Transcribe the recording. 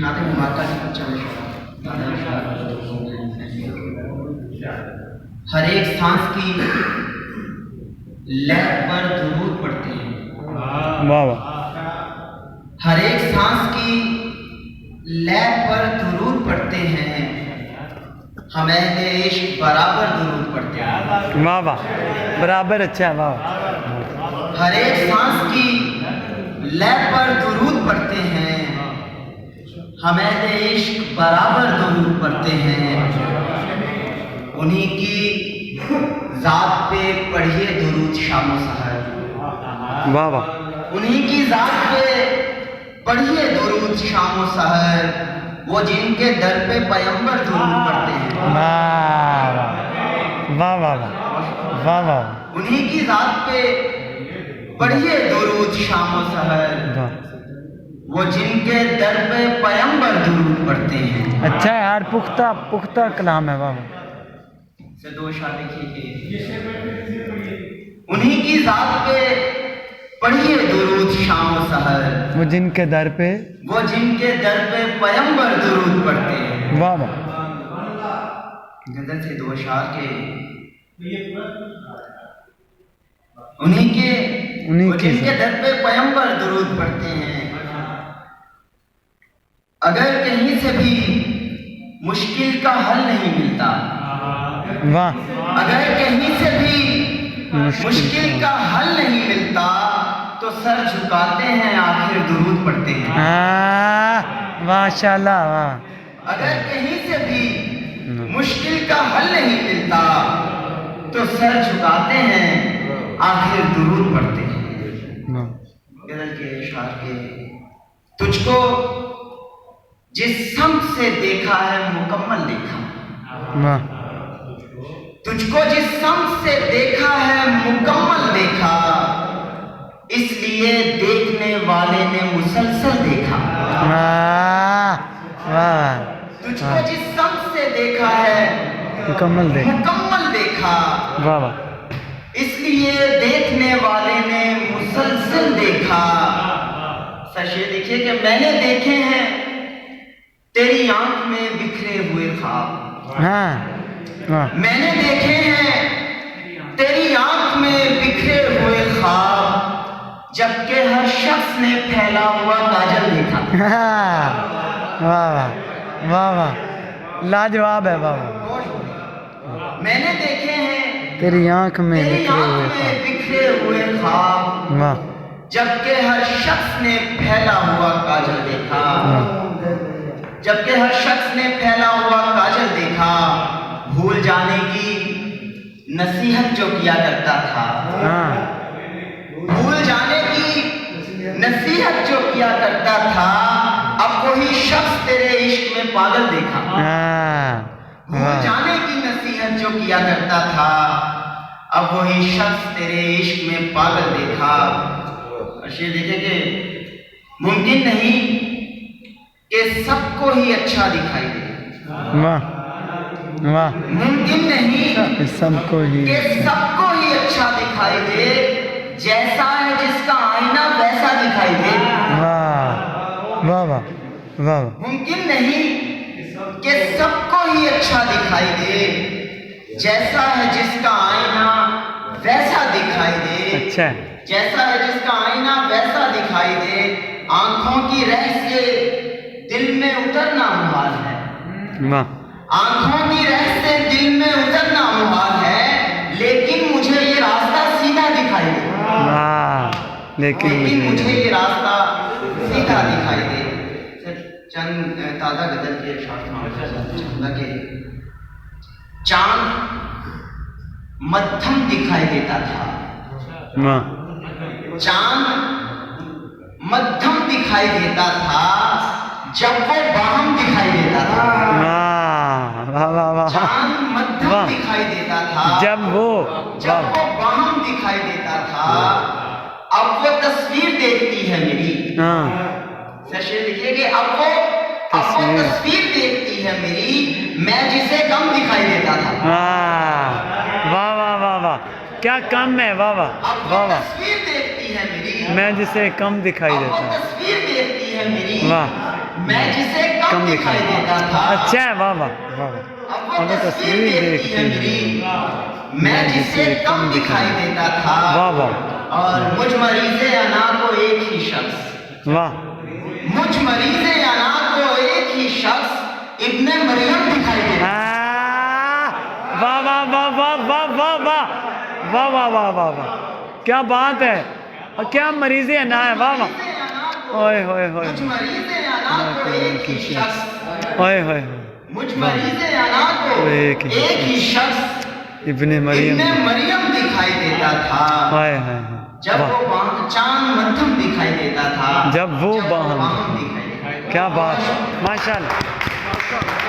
نعت مبارکہ کی چند ہر ایک سانس کی لے پر درود پڑھتے ہیں. واہ واہ. ہر ایک سانس کی لے پر درود پڑھتے ہیں. ہم اہل عشق برابر درود پڑھتے ہیں. واہ واہ. برابر. اچھا. واہ. ہر ایک سانس کی لے پر درود پڑھتے ہیں. ہم اہل عشق برابر درود پڑھتے ہیں. انہی کی ذات پہ پڑھیے درود شام و سحر. واہ واہ. انہی کی ذات پہ پڑھیے درود شام و سحر. وہ جن کے در پہ پیمبر درود پڑھتے ہیں. واہ واہ واہ واہ واہ. انہی کی ذات پہ پڑھیے درود شام و سحر. وہ جن کے در پہ پیمبر درود پڑھتے ہیں. اچھا ہے یار. پختہ کلام ہے. واہ. سے دو شاہ لکھی کہ انہی کی ذات پہ پڑھیے درود شام و سحر. وہ جن کے در پہ پیمبر درود پڑھتے ہیں. واہ واہ. غزل سے دو اشعار کے انہی کے جن کے در پہ پیمبر درود پڑھتے ہیں. اگر کہیں سے بھی مشکل کا حل نہیں ملتا. واہ. اگر کہیں سے بھی مشکل کا حل نہیں ملتا تو سر جھکاتے ہیں آخر درود پڑھتے ہیں. ماشاء اللہ. واہ. اگر کہیں سے بھی مشکل کا حل نہیں ملتا تو سر جھکاتے ہیں آخر درود پڑھتے ہیں. غزل کے اشعار کے تجھ کو جس سمت سے دیکھا ہے مکمل دیکھا. تجھ کو جس سمت سے دیکھا ہے مکمل دیکھا. اس لیے دیکھنے والے نے مسلسل دیکھا. تجھ کو جس سمت سے دیکھا ہے مکمل دیکھا. اس لیے دیکھنے والے نے مسلسل دیکھا. سچ یہ دیکھیے کہ میں نے دیکھے ہیں تیری آنکھ میں بکھرے ہوئے خواب. میں نے دیکھے ہیں تیری آنکھ میں بکھرے ہوئے خواب. جبکہ ہر شخص نے پھیلا ہوا کاجل دیکھا. واہ واہ. لاجواب ہے. واہ. میں نے دیکھے ہیں تیری آنکھ میں بکھرے ہوئے خواب. جبکہ ہر شخص نے پھیلا ہوا کاجل دیکھا. جبکہ ہر شخص نے پھیلا ہوا کاجل دیکھا. بھول جانے کی نصیحت جو کیا کرتا تھا. بھول جانے کی نصیحت جو کیا کرتا تھا اب وہی شخص تیرے عشق میں پاگل دیکھا. بھول جانے کی نصیحت جو کیا کرتا تھا اب وہی شخص تیرے عشق میں پاگل دیکھا. یہ دیکھیں کہ ممکن نہیں کہ سب کو ہی اچھا دکھائی دے. ممکن نہیں کہ سب کو ہی اچھا دکھائی دے. جیسا ہے جس کا آئینہ ویسا دکھائی دے. ممکن نہیں کہ سب کو ہی اچھا دکھائی دے. جیسا ہے جس کا آئینہ ویسا دکھائی دے. جیسا ہے جس کا آئینہ ویسا دکھائی دے. آنکھوں کی رہ سے دل میں اترنا محال ہے. آنکھوں کی رہ سے دل میں اترنا محال ہے. لیکن مجھے یہ راستہ سیدھا دکھائی دے. لیکن مجھے یہ راستہ سیدھا دکھائی دے. چند تازہ غزل کے اشعار کہ چاند مدھم دکھائی دیتا تھا. چاند مدھم دکھائی دیتا تھا جب وہ باہم دکھائی دیتا تھا. چاند مدھم دکھائی دیتا تھا جب وہ باہم دکھائی دیتا تھا. اب وہ تصویر دیکھتی ہے میری. سچے دیکھیے کہ اب وہ تصویر دیکھتی ہے میری. میں جسے کم دکھائی دیتا تھا. کیا کم ہے واہ واہ اب واہ وہ واہ تصویر دیکھتی ہے میری، میں جسے کم دکھائی اب دیتا وہ ہوں تصویر دیکھتی ہے میری، واہ میں جسے کم دکھائی دیتا تھا، اچھا ہے واہ واہ واہ واہ اب وہ تصویر دیکھتی ہے میری، میں جسے کم دکھائی دیتا تھا، واہ واہ اور مجھ مریض انا کو ایک ہی شخص، واہ مجھ مریض انا کو ایک ہی شخص ابن مریم دکھائی دیتا تھا۔ واہ واہ واہ واہ واہ واہ واہ واہ واہ واہ واہ واہ کیا بات ہے اور کیا مریض انا ہے واہ واہ اوئے ہوئے ہوئے مجھ مریض انا کو ایک ہی شخص، اوئے ہوئے مجھ مریض انا کو ایک ایک ہی شخص ابن مریم ابن مریم دکھائی دیتا تھا، ہائے ہائے جب واہ وہ چاند مدھم دکھائی دیتا تھا، جب وہ باہم دکھائی دیتا تھا۔ کیا بات ماشاء اللہ